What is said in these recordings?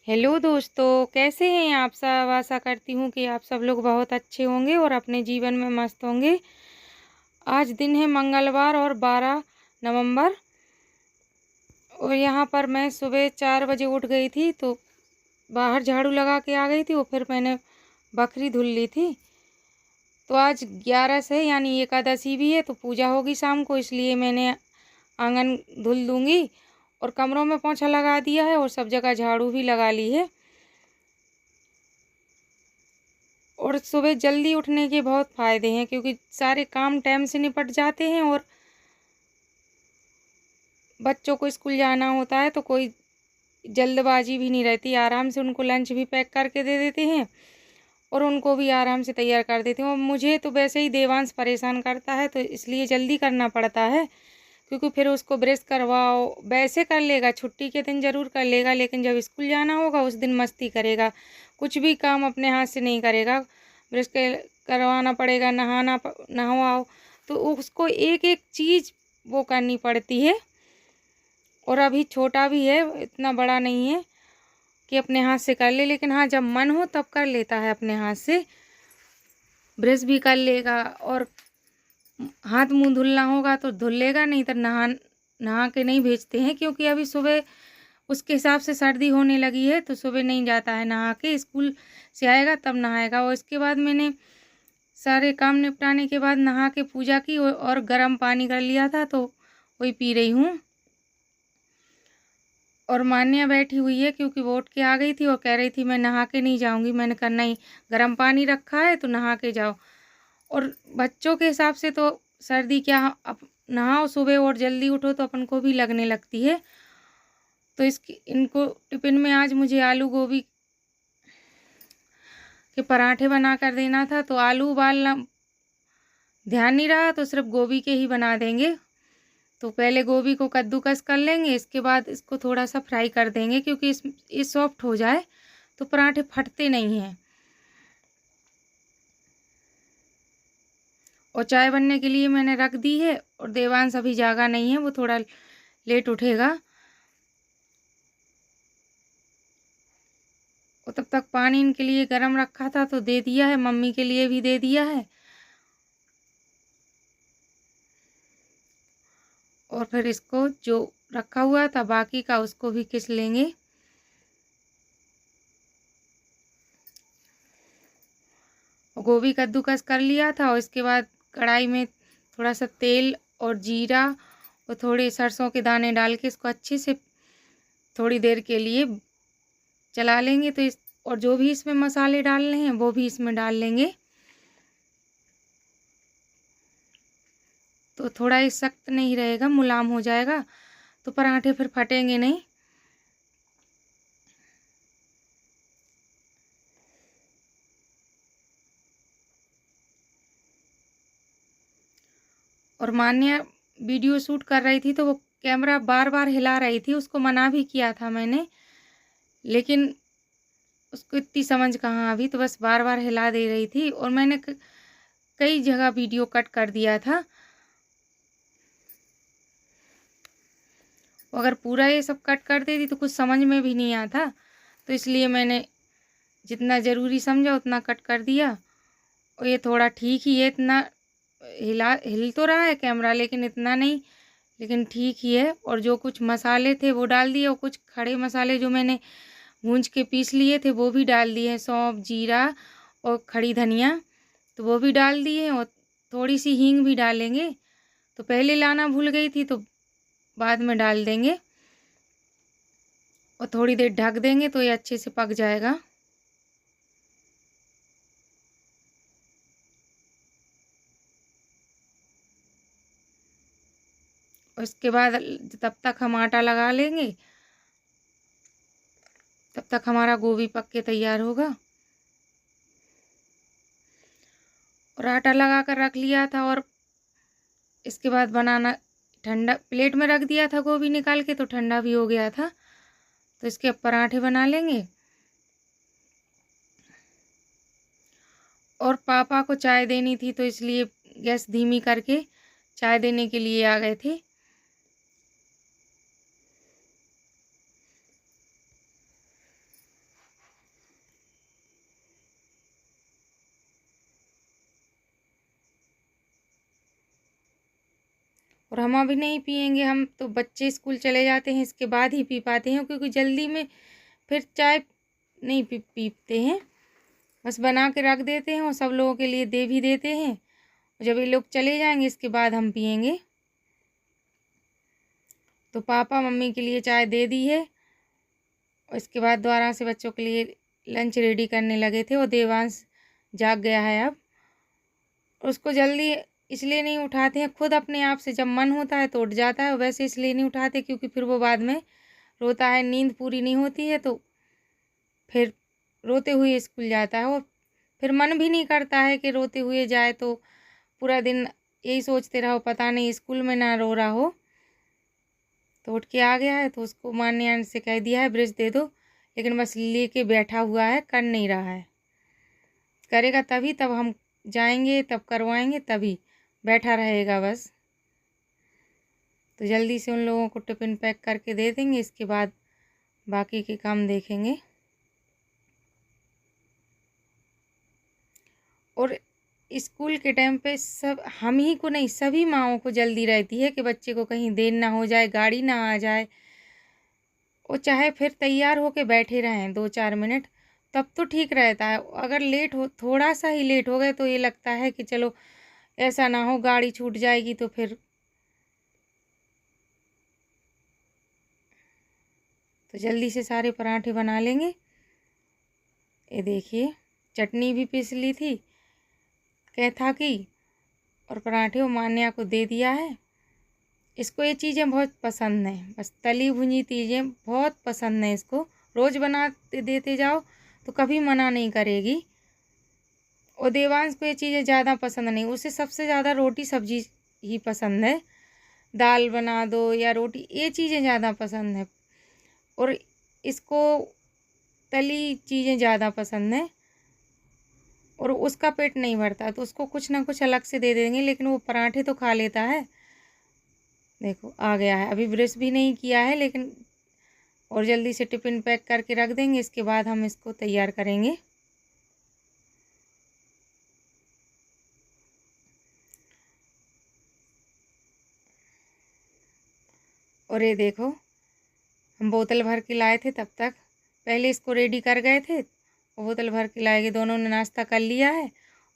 Hello दोस्तों, कैसे हैं आप सब। आशा करती हूँ कि आप सब लोग बहुत अच्छे होंगे और अपने जीवन में मस्त होंगे। आज दिन है मंगलवार और 12 नवंबर। और यहाँ पर मैं सुबह 4 बजे उठ गई थी, तो बाहर झाड़ू लगा के आ गई थी और फिर मैंने बकरी धुल ली थी। तो आज 11 से यानी एकादशी भी है, तो पूजा होगी शाम को, इसलिए मैंने आंगन धुल दूंगी और कमरों में पोंछा लगा दिया है और सब जगह झाड़ू भी लगा ली है। और सुबह जल्दी उठने के बहुत फ़ायदे हैं, क्योंकि सारे काम टाइम से निपट जाते हैं और बच्चों को स्कूल जाना होता है तो कोई जल्दबाजी भी नहीं रहती। आराम से उनको लंच भी पैक करके दे देते हैं और उनको भी आराम से तैयार कर देते हैं। और मुझे तो वैसे ही देवांश परेशान करता है, तो इसलिए जल्दी करना पड़ता है, क्योंकि फिर उसको ब्रश करवाओ। वैसे कर लेगा, छुट्टी के दिन ज़रूर कर लेगा, लेकिन जब स्कूल जाना होगा उस दिन मस्ती करेगा, कुछ भी काम अपने हाथ से नहीं करेगा। ब्रश करवाना पड़ेगा, नहवाओ, तो उसको एक एक चीज़ वो करनी पड़ती है। और अभी छोटा भी है, इतना बड़ा नहीं है कि अपने हाथ से कर ले, लेकिन हाँ, जब मन हो तब कर लेता है अपने हाथ से। ब्रश भी कर लेगा और हाथ मुंह धुलना होगा तो धुल लेगा, नहीं तो नहा के नहीं भेजते हैं, क्योंकि अभी सुबह उसके हिसाब से सर्दी होने लगी है, तो सुबह नहीं जाता है नहा के। स्कूल से आएगा तब नहाएगा। और इसके बाद मैंने सारे काम निपटाने के बाद नहा के पूजा की और गर्म पानी कर लिया था, तो वही पी रही हूँ। और मान्या बैठी हुई है, क्योंकि वो उठ के आ गई थी और कह रही थी मैं नहा के नहीं जाऊँगी। मैंने कहा नहीं, गर्म पानी रखा है तो नहा के जाओ। और बच्चों के हिसाब से तो सर्दी क्या, अब नहाओ सुबह और जल्दी उठो तो अपन को भी लगने लगती है। तो इनको टिफ़िन में आज मुझे आलू गोभी के पराठे बना कर देना था, तो आलू उबालना ध्यान नहीं रहा, तो सिर्फ गोभी के ही बना देंगे। तो पहले गोभी को कद्दूकस कर लेंगे, इसके बाद इसको थोड़ा सा फ्राई कर देंगे, क्योंकि ये सॉफ्ट हो जाए तो पराठे फटते नहीं हैं। और चाय बनने के लिए मैंने रख दी है और देवांश अभी जागा नहीं है, वो थोड़ा लेट उठेगा। और तब तक पानी इनके लिए गर्म रखा था तो दे दिया है, मम्मी के लिए भी दे दिया है। और फिर इसको जो रखा हुआ था बाकी का उसको भी किस लेंगे। गोभी कद्दूकस कर लिया था और इसके बाद कढ़ाई में थोड़ा सा तेल और जीरा और थोड़े सरसों के दाने डाल के इसको अच्छे से थोड़ी देर के लिए चला लेंगे। तो और जो भी इसमें मसाले डालने हैं वो भी इसमें डाल लेंगे। तो थोड़ा ये सख्त नहीं रहेगा, मुलायम हो जाएगा, तो पराठे फिर फटेंगे नहीं। और मान्या वीडियो शूट कर रही थी, तो वो कैमरा बार बार हिला रही थी। उसको मना भी किया था मैंने, लेकिन उसको इतनी समझ कहाँ, अभी तो बस बार बार हिला दे रही थी। और मैंने कई जगह वीडियो कट कर दिया था। अगर पूरा ये सब कट कर देती तो कुछ समझ में भी नहीं आता, तो इसलिए मैंने जितना ज़रूरी समझा उतना कट कर दिया। और ये थोड़ा ठीक ही है, इतना हिल तो रहा है कैमरा, लेकिन इतना नहीं, लेकिन ठीक ही है। और जो कुछ मसाले थे वो डाल दिए, और कुछ खड़े मसाले जो मैंने भूंज के पीस लिए थे वो भी डाल दिए हैं, सौंफ, जीरा और खड़ी धनिया, तो वो भी डाल दिए। और थोड़ी सी हींग भी डालेंगे, तो पहले लाना भूल गई थी तो बाद में डाल देंगे। और थोड़ी देर ढक देंगे तो ये अच्छे से पक जाएगा। और इसके बाद तब तक हम आटा लगा लेंगे, तब तक हमारा गोभी पक के तैयार होगा। और आटा लगा कर रख लिया था, और इसके बाद बनाना ठंडा प्लेट में रख दिया था गोभी निकाल के, तो ठंडा भी हो गया था। तो इसके पराठे बना लेंगे। और पापा को चाय देनी थी, तो इसलिए गैस धीमी करके चाय देने के लिए आ गए थे। और हम अभी नहीं पियेंगे, हम तो बच्चे स्कूल चले जाते हैं इसके बाद ही पी पाते हैं, क्योंकि जल्दी में फिर चाय नहीं पीते हैं। बस बना के रख देते हैं और सब लोगों के लिए दे भी देते हैं। जब ये लोग चले जाएंगे इसके बाद हम पियेंगे। तो पापा मम्मी के लिए चाय दे दी है और इसके बाद दोबारा से बच्चों के लिए लंच रेडी करने लगे थे। और देवांश जाग गया है अब। उसको जल्दी इसलिए नहीं उठाते हैं, खुद अपने आप से जब मन होता है तो उठ जाता है, वैसे इसलिए नहीं उठाते क्योंकि फिर वो बाद में रोता है, नींद पूरी नहीं होती है तो फिर रोते हुए स्कूल जाता है। और फिर मन भी नहीं करता है कि रोते हुए जाए, तो पूरा दिन यही सोचते रहो पता नहीं स्कूल में ना रो रहा हो। तो उठ के आ गया है, तो उसको माँ ने से कह दिया है ब्रश दे दो, लेकिन बस लेके बैठा हुआ है, कर नहीं रहा है। करेगा तभी, तब हम जाएंगे तब करवाएंगे, तभी बैठा रहेगा बस। तो जल्दी से उन लोगों को टिफ़िन पैक करके दे देंगे, इसके बाद बाकी के काम देखेंगे। और स्कूल के टाइम पे सब हम ही को नहीं, सभी माँओं को जल्दी रहती है कि बच्चे को कहीं देर ना हो जाए, गाड़ी ना आ जाए। और चाहे फिर तैयार होके बैठे रहें 2-4 मिनट, तब तो ठीक रहता है। अगर लेट हो, थोड़ा सा ही लेट हो गए तो ये लगता है कि चलो ऐसा ना हो गाड़ी छूट जाएगी, तो फिर तो जल्दी से सारे पराठे बना लेंगे। ये देखिए चटनी भी पीस ली थी कैथा की, और पराठे वो मान्या को दे दिया है। इसको ये चीज़ें बहुत पसंद हैं, बस तली भुनी चीज़ें बहुत पसंद हैं इसको। रोज़ बनाते देते जाओ तो कभी मना नहीं करेगी। और देवांश को ये चीज़ें ज़्यादा पसंद नहीं, उसे सबसे ज़्यादा रोटी सब्जी ही पसंद है। दाल बना दो या रोटी, ये चीज़ें ज़्यादा पसंद है। और इसको तली चीज़ें ज़्यादा पसंद है। और उसका पेट नहीं भरता तो उसको कुछ ना कुछ अलग से दे देंगे, लेकिन वो पराठे तो खा लेता है। देखो आ गया है, अभी ब्रश भी नहीं किया है लेकिन। और जल्दी से टिफ़िन पैक करके रख देंगे, इसके बाद हम इसको तैयार करेंगे। और ये देखो हम बोतल भर के लाए थे, तब तक पहले इसको रेडी कर गए थे। बोतल भर के लाए गए, दोनों ने नाश्ता कर लिया है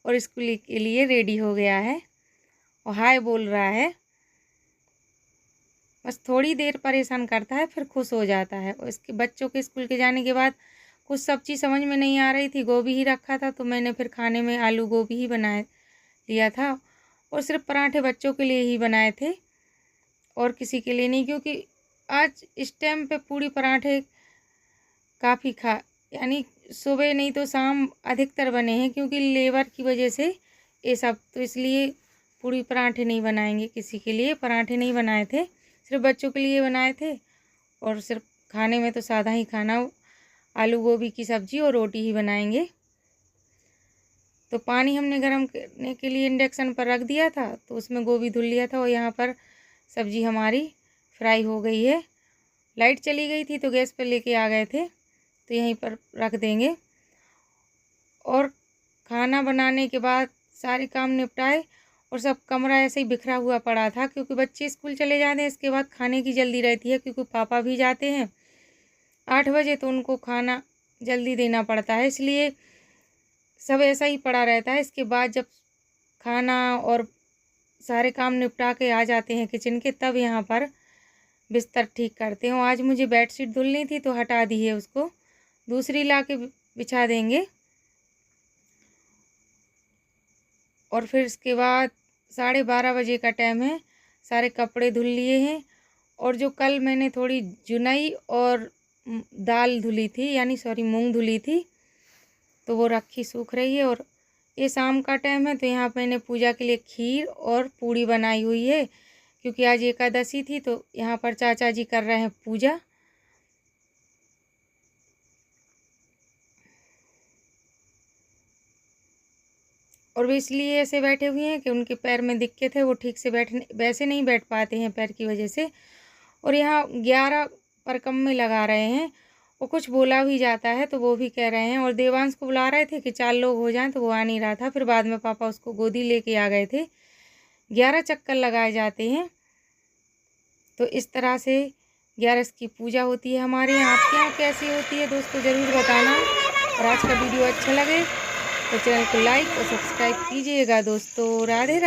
और स्कूल के लिए रेडी हो गया है और हाय बोल रहा है। बस थोड़ी देर परेशान करता है फिर खुश हो जाता है। और इसके बच्चों के स्कूल के जाने के बाद कुछ सब्ज़ी समझ में नहीं आ रही थी, गोभी ही रखा था तो मैंने फिर खाने में आलू गोभी ही बना लिया था। और सिर्फ पराठे बच्चों के लिए ही बनाए थे और किसी के लिए नहीं, क्योंकि आज इस टाइम पे पूड़ी पराठे काफ़ी यानी सुबह नहीं तो शाम अधिकतर बने हैं, क्योंकि लेबर की वजह से ये सब, तो इसलिए पूड़ी पराठे नहीं बनाएंगे, किसी के लिए पराठे नहीं बनाए थे, सिर्फ बच्चों के लिए बनाए थे। और सिर्फ खाने में तो सादा ही खाना, आलू गोभी की सब्ज़ी और रोटी ही बनाएंगे। तो पानी हमने गर्म करने के लिए इंडक्शन पर रख दिया था, तो उसमें गोभी धुल लिया था और यहाँ पर सब्ज़ी हमारी फ्राई हो गई है। लाइट चली गई थी तो गैस पर लेके आ गए थे, तो यहीं पर रख देंगे। और खाना बनाने के बाद सारे काम निपटाए और सब कमरा ऐसे ही बिखरा हुआ पड़ा था, क्योंकि बच्चे स्कूल चले जाते हैं। इसके बाद खाने की जल्दी रहती है, क्योंकि पापा भी जाते हैं 8 बजे, तो उनको खाना जल्दी देना पड़ता है, इसलिए सब ऐसा ही पड़ा रहता है। इसके बाद जब खाना और सारे काम निपटा के आ जाते हैं किचन के, तब यहाँ पर बिस्तर ठीक करते हैं। आज मुझे बेडशीट धुलनी थी तो हटा दी है, उसको दूसरी ला के बिछा देंगे। और फिर इसके बाद 12:30 बजे का टाइम है, सारे कपड़े धुल लिए हैं। और जो कल मैंने थोड़ी जुनई और दाल धुली थी, यानी सॉरी मूंग धुली थी, तो वो रखी सूख रही है। और ये शाम का टाइम है, तो यहाँ मैंने पूजा के लिए खीर और पूड़ी बनाई हुई है, क्योंकि आज एकादशी थी। तो यहाँ पर चाचा जी कर रहे हैं पूजा। और वो इसलिए ऐसे बैठे हुए हैं कि उनके पैर में दिक्कत है, वो ठीक से वैसे नहीं बैठ पाते हैं पैर की वजह से। और यहाँ 11 परकम में लगा रहे हैं, वो कुछ बोला भी जाता है तो वो भी कह रहे हैं। और देवांश को बुला रहे थे कि 4 लोग हो जाएं, तो वो आ नहीं रहा था। फिर बाद में पापा उसको गोदी लेके आ गए थे। 11 चक्कर लगाए जाते हैं। तो इस तरह से 11 की पूजा होती है हमारे यहाँ। आपके यहाँ कैसी होती है दोस्तों, ज़रूर बताना। और आज का वीडियो अच्छा लगे तो चैनल को लाइक और सब्सक्राइब कीजिएगा दोस्तों। राधे राधे।